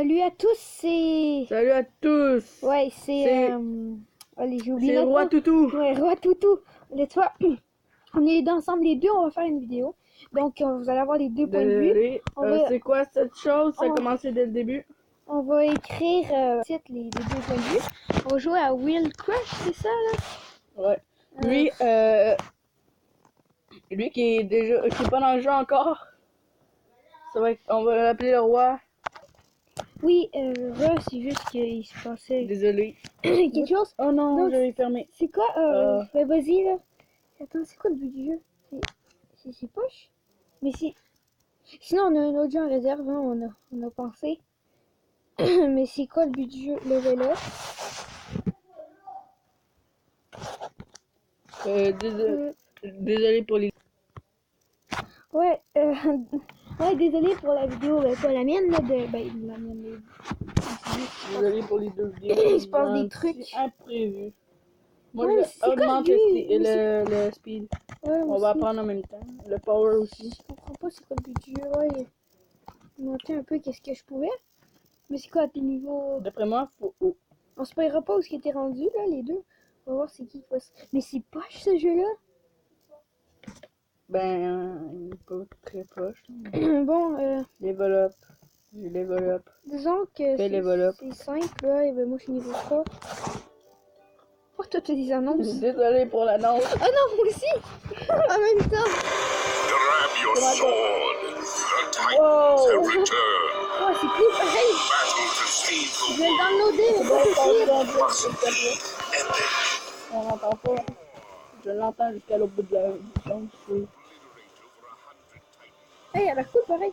Salut à tous, c'est... Salut à tous! Ouais, c'est... Allez, j'ai oublié C'est notre Roi nom. Toutou! Ouais, Roi Toutou. Let's go. On est ensemble les deux, on va faire une vidéo. Donc, vous allez avoir les deux points de vue. Désolé, c'est quoi cette chose? Ça a on- commencé dès le début. On va écrire les deux points de vue. On va jouer à Will Crush, c'est ça, là? Ouais. Lui qui est déjà qui est pas dans le jeu encore. On va l'appeler le roi. Oui, Roi, c'est juste qu'il se passait Désolé. quelque chose. Oh non, Donc, j'avais fermé. C'est quoi? Ben, vas-y, là. Attends, c'est quoi le but du jeu? C'est poche? Mais c'est... Sinon, on a un autre jeu en réserve, hein, on a pensé. Mais c'est quoi le but du jeu? Level up. Désolé pour les... Ouais, ouais, désolé pour la vidéo, pas la mienne, là, la mienne, Désolé pour les deux vidéos. Il se passe des trucs imprévus. Moi, Ouais, mais c'est je quoi augmente le but? le speed. Ouais, On va apprendre en même temps. Le power aussi. Je comprends pas c'est quoi le but du jeu, ouais. Monter un peu qu'est-ce que je pouvais. Mais c'est quoi à tes niveaux? D'après moi, faut... On se paiera pas où ce qui était rendu, là, les deux. On va voir c'est qui passe. Mais c'est poche, ce jeu-là. Il n'est pas très proche. Bon, Level up. Je level up. disons que c'est simple, là, et ben moi je suis niveau 3. Oh, toi t'as des annonces. Désolé pour l'annonce. Oh non, moi aussi. En même temps. Grab your sword. The Titans Wow. have returned. Oh, c'est cool, pareil. Battle to save Je the vais le world. downloader, mais pas tout de suite. And then On l'entend pas. Je l'entends jusqu'à l'autre bout de la distance. Hey, elle a l'air cool, pareil.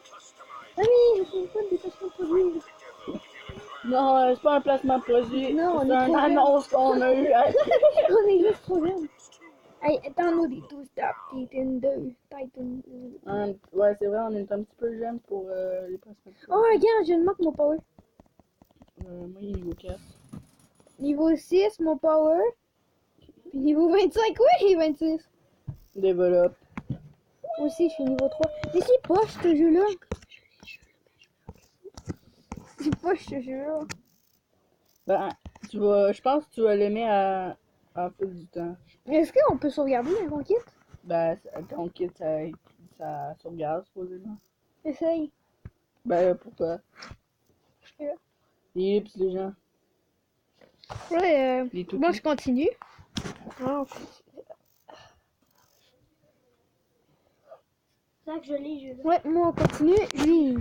Ah oui, je suis pas de détachement de produit. Non, c'est pas un placement de produit. Non, on C'est est une trop jeune. annonce qu'on a eue. On est juste trop jeunes. Hey, downloader tout stop Titan 2. Ouais, c'est vrai, on est un petit peu jeune pour les placements de Oh, produit. regarde, je manque mon power. Moi, il est niveau 4. Niveau 6, mon power. Puis niveau 25, oui, 26. Développe. Moi aussi, je suis niveau 3. Mais c'est poche ce jeu-là. C'est poche ce jeu-là. Je pense que tu vas l'aimer à fil du temps. Est-ce qu'on peut sauvegarder la conquête? Ton kit, ça sauvegarde, supposément. Essaye. Pour toi. Ouais, Les lips, les gens. Les toutous. moi je continue. Ah, c'est ça que je lis, Ouais, moi on continue. Lui,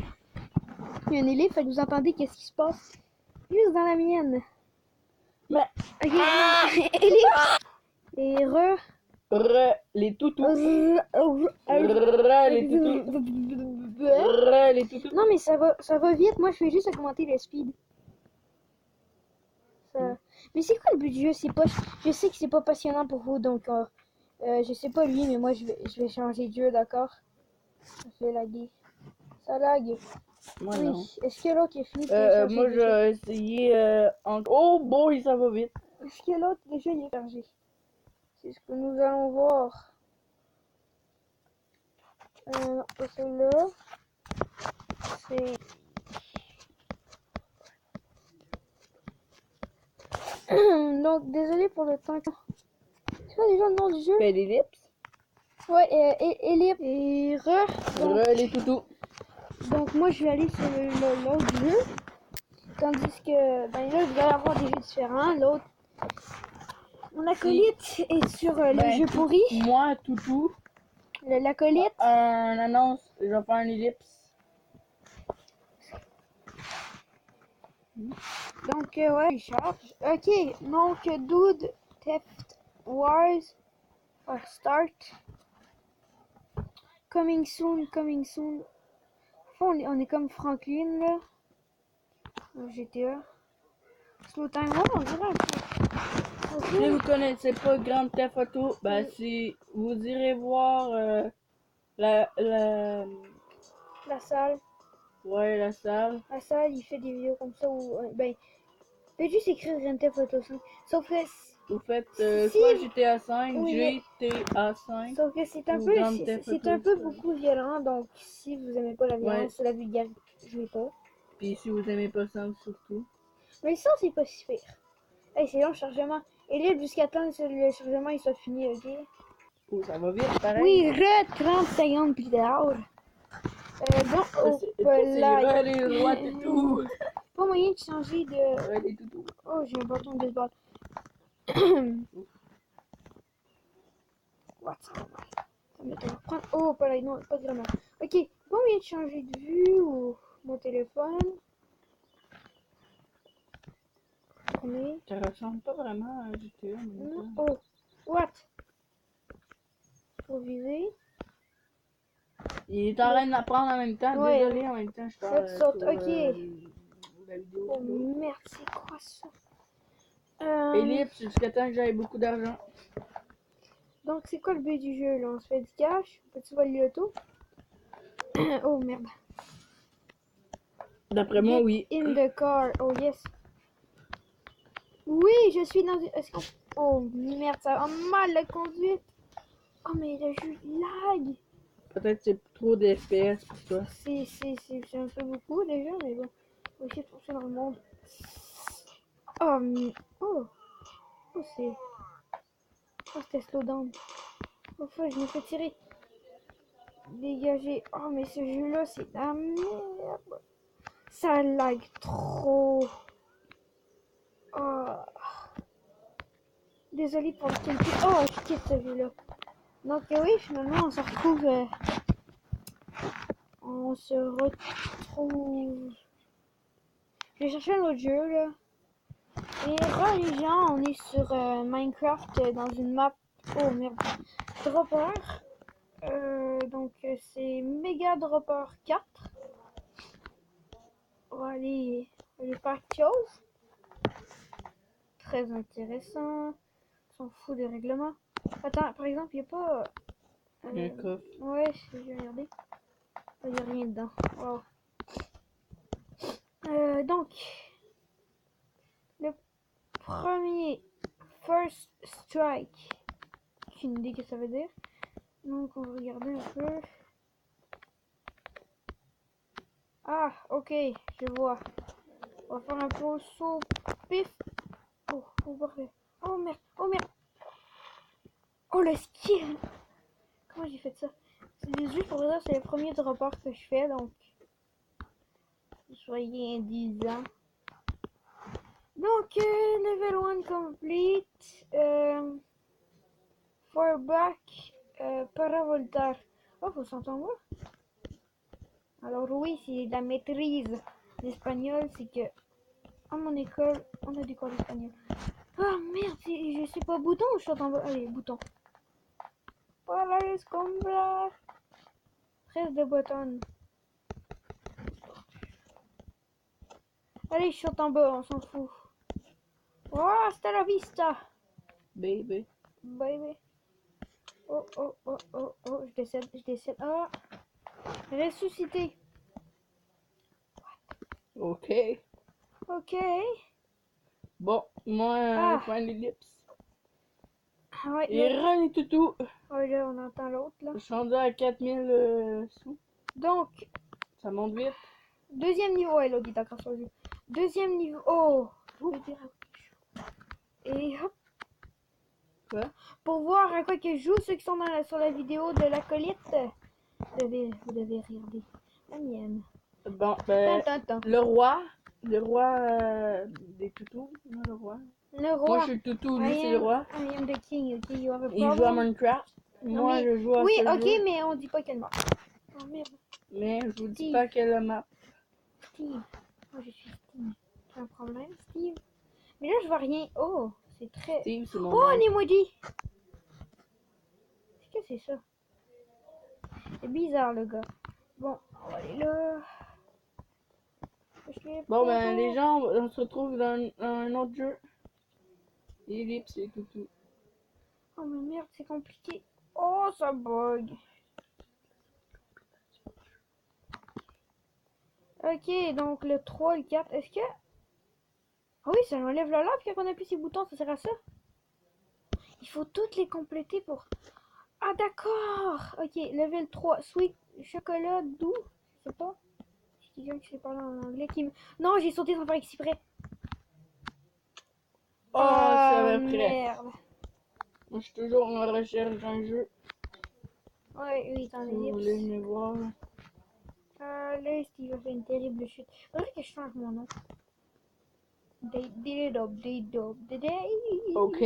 il y a un élève, fait que vous entendez qu'est-ce qui se passe juste dans la mienne. Mais, Ok, élève. Et les toutous. les Les toutous. Non mais ça va vite, moi je fais juste augmenter le speed. Mais c'est quoi le but du jeu? C'est pas... Je sais que c'est pas passionnant pour vous, donc je sais pas lui, mais moi je vais changer de jeu, d'accord? Ça fait laguer. Ça lag. Moi, Oui. non. Est-ce que l'autre est fini de télécharger Moi, déjà? j'ai essayé Oh boy, ça va vite. Est-ce que l'autre déjà il est chargé? C'est ce que nous allons voir. Non, pas celui-là. C'est... Donc, désolé pour le temps. C'est quoi déjà le nom du jeu? Fais les lips. Ouais, Elip et Donc, Les toutous. donc moi je vais aller sur l'autre jeu. Tandis que ben là vous allez avoir des jeux différents. L'autre, mon acolyte est sur le jeu pourri. Moi, toutou. L'acolyte. Un annonce, je vais faire un ellipse. Donc ouais, il charge. Ok, donc Dude, Theft Wars, Start. Coming soon, coming soon. On est comme Franklin là. GTA. Slow time, ouais, on dirait un peu. Si vous connaissez pas Grand Theft Auto, si vous irez voir la La salle. la salle. La salle, il fait des vidéos comme ça où, faites juste écrire Grand Theft Auto 5. Sauf que, Vous faites Si- soit GTA 5, Oui, GTA 5. sauf que c'est un Ou peu, Grand c'est Theft c'est Auto un peu 5. beaucoup violent. Donc, si vous aimez pas la violence ou la vulgarité, jouez pas. Puis si vous aimez pas ça, surtout. Mais ça, c'est pas si pire. Hey, c'est long le chargement. Et libre jusqu'à temps que le chargement il soit fini, ok? Oh, ça va vite, pareil. Oui, 30 secondes plus tard. Donc, Ça, oh, c'est vrai, les rois de tout. Pas moyen de changer de. Ouais, les toutous. Oh, j'ai un bâton de baseball. What? Ça me va prendre. Oh, pas là, non, pas de grenade. Ok, pas moyen de changer de vue ou mon téléphone. Mais. Ça ressemble pas vraiment à GTA, mais Non. ça. Oh, what? Faut viser. Il est en train d'apprendre en même temps. Ouais. Désolé, en même temps, je parle Saute, sur ok. la vidéo. Oh merde, c'est quoi ça? Ellipse jusqu'à temps que j'aille beaucoup d'argent. Donc, c'est quoi le but du jeu là? On se fait du cash? Peux-tu voler l'auto? Oh merde. D'après moi, Get oui. in the car. Oh yes. Oui, je suis dans une. Est-ce qu'on. Oh merde, ça a mal la conduite. Oh mais le jeu lag. Peut-être c'est trop de FPS pour toi. C'est un peu beaucoup déjà, mais bon. On va essayer de foncer dans le monde. Oh, oh. Oh, c'est. Oh, c'était slow down. Oh, fuck, je me fais tirer. Dégager. Oh, mais ce jeu-là, c'est de la merde. Ça lag trop. Oh. Désolée pour le calcul. Oh, je quitte ce jeu-là. Donc, oui, finalement, on se retrouve. On se retrouve. Je vais chercher un autre jeu, là. Et les gens, on est sur Minecraft dans une map. Oh merde. Dropper. Donc, c'est Mega Dropper 4. On va aller faire quelque chose. Très intéressant. On s'en fout des règlements. Attends, par exemple, il n'y a pas. Il y a un coffre. Ouais, je vais regarder. Il n'y a rien dedans. Wow. Donc, le premier First Strike. Aucune idée que ça veut dire. Donc, on va regarder un peu. Ah, ok, je vois. On va faire un peu saut pif. Oh, oh, parfait. Oh merde, oh merde. Oh, le skill. Comment j'ai fait ça? C'est juste pour dire, c'est le premier dropper que je fais, donc soyez indisants. Donc, level 1 complete. For back, paravoltaire. Oh, faut s'entendre. Alors oui, c'est la maîtrise. L'espagnol, c'est que à mon école, on a des cours d'espagnol. Ah merde, je sais pas bouton ou je saute en bas. Allez, bouton. Voilà les combats. Presse de button. Allez, je saute en bas, on s'en fout. Oh, hasta la vista. Baby. Baby. Oh, oh, oh, oh, oh, je décède, je décède. Ah, ressuscité. Ok. Ok. Bon, moi, Ah. point l'ellipse. Ah ouais, Et là, run et toutou. ouais, là, on entend l'autre, là. Je suis rendu à 4000 sous. Donc, Ça monte vite. deuxième niveau. Ouais, l'autre, il est encore sur le jeu. Deuxième niveau. Oh. Et hop. Quoi? Pour voir à quoi que je joue, ceux qui sont sur la vidéo de l'acolyte, vous devez regarder la mienne. Bon, ben, le roi des toutous, non, le roi. Le roi. Moi, je suis le toutou, lui, c'est le roi. I am the king, ok, you have a Il joue à problem. Minecraft. Non, Moi, mais- je joue à Oui, ce ok, jeu. mais on dit pas quelle map. Oh merde, Mais je vous dis Steve. pas quelle map. Steve. Moi, je suis Steve. T'as un problème, Steve? Mais là, je vois rien. Oh, c'est très... Steve, c'est mon Oh, un nom. emoji! Qu'est-ce que c'est ça? C'est bizarre, le gars. Bon, on va aller là. Bon, ben, les gens, on se retrouve dans un autre jeu. Ellipse et toutou. Oh, mais merde, c'est compliqué. Oh, ça bug. Ok, donc le 3, le 4, est-ce que... Ah oui, ça enlève la lave quand on appuie ces boutons, ça sert à ça? Il faut toutes les compléter pour... Ah d'accord. Ok, level 3, sweet chocolat doux. Je sais pas. quelqu'un qui sait parler en anglais qui me... Non, j'ai sauté sans faire exprès. Oh, ça va prêt. Merde. Moi, je suis toujours en recherche d'un jeu. Ouais, oui, t'en Si vous voulez es. venir voir. Là, Steve a fait une terrible chute. Faudrait que je change mon nom. Ok.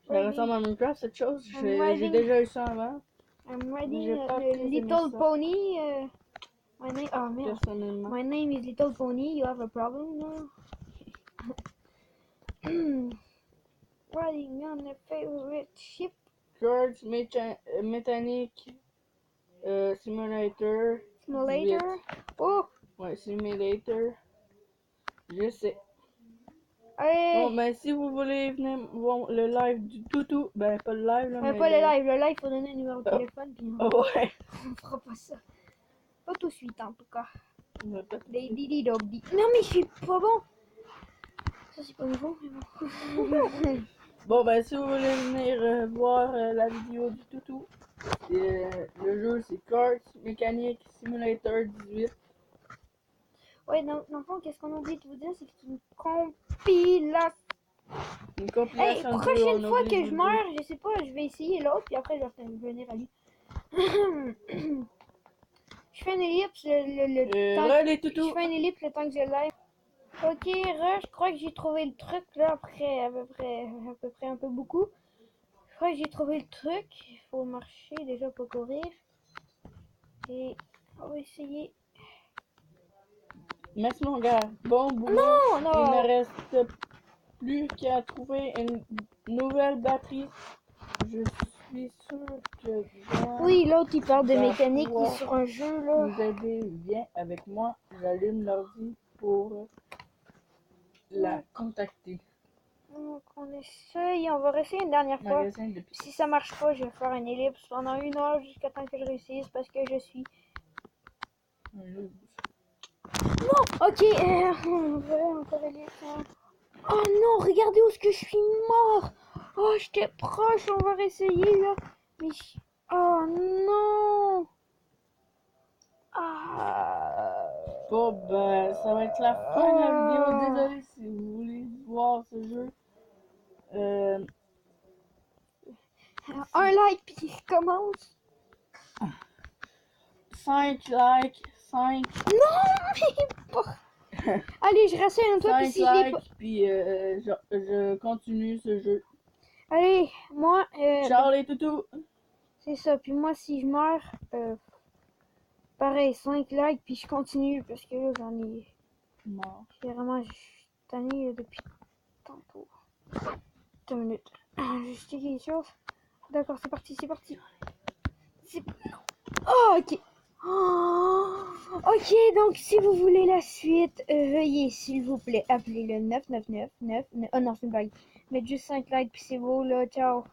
Ça ressemble à Minecraft, cette chose. J'ai déjà eu ça avant. I'm J'ai riding pas the très aimé little ça. pony. My name. Oh merde. Personnellement. My name is Little Pony. You have a problem now? Riding on a favorite ship. George Mechanic Simulator. Simulator. Oh, Ouais, Simulator. Je sais. allez. Bon, ben, si vous voulez venir voir le live du toutou, ben, pas le live, là, mais Pas le live. Le live, faut donner un numéro de téléphone. Puis Oh, ouais. on fera pas ça. Pas tout de suite, en tout cas. On va pas- Non, mais je suis pas bon. Ça, c'est pas nouveau, mais bon. Bon, ben, si vous voulez venir voir la vidéo du toutou, le jeu, c'est Kart Mechanic Simulator 18. Ouais, dans le fond, qu'est-ce qu'on oublie de vous dire, c'est que c'est une compilation. Une Hey, compilation de jeux, prochaine on fois oublie que de je vous meurs, je sais pas, je vais essayer l'autre, puis après, je vais venir à lui. Je fais une ellipse le temps dire. Les je toutous. fais une ellipse le temps que je l'aime. Ok, je crois que j'ai trouvé le truc là après à peu près un peu beaucoup. Je crois que j'ai trouvé le truc. Il faut marcher déjà pour courir. Et on va essayer. Merci, mon gars. Bon boulot. Non, Il non. ne reste plus qu'à trouver une nouvelle batterie. Je suis sûr que Jean Oui, l'autre il parle de va mécanique, il est pouvoir sur un jeu là. nous aider. Viens avec moi. J'allume l'ordi pour la contacter. Donc on essaye, on va réessayer une dernière fois. Magasin de Si ça marche pas, je vais faire une ellipse pendant 1 heure jusqu'à temps que je réussisse parce que je suis. Non! Ok, on va encore ellipse. Hein. Oh non, regardez où est-ce que je suis mort. Oh, j'étais proche, on va réessayer là. Mais oh non. Ah. Bon, ben, ça va être la fin de la vidéo. Désolé si vous voulez voir ce jeu. Un like puis je commence. 5 likes, 5 Non, mais pas. Allez, je reste un toi puis si je l'ai pas. likes, puis je continue ce jeu. Allez, moi. Ciao les toutous! C'est ça. Puis moi, si je meurs, pareil, 5 likes puis je continue parce que là, j'en ai. Mort. Vraiment, je suis tannée depuis tantôt. 2 minutes. Je checker quelque chose. D'accord, c'est parti, c'est parti. Oh, ok. Oh, ok, donc si vous voulez la suite, veuillez s'il vous plaît appeler le 999. Oh non, c'est une blague. Mettez juste 5 likes, puis c'est beau là. Ciao.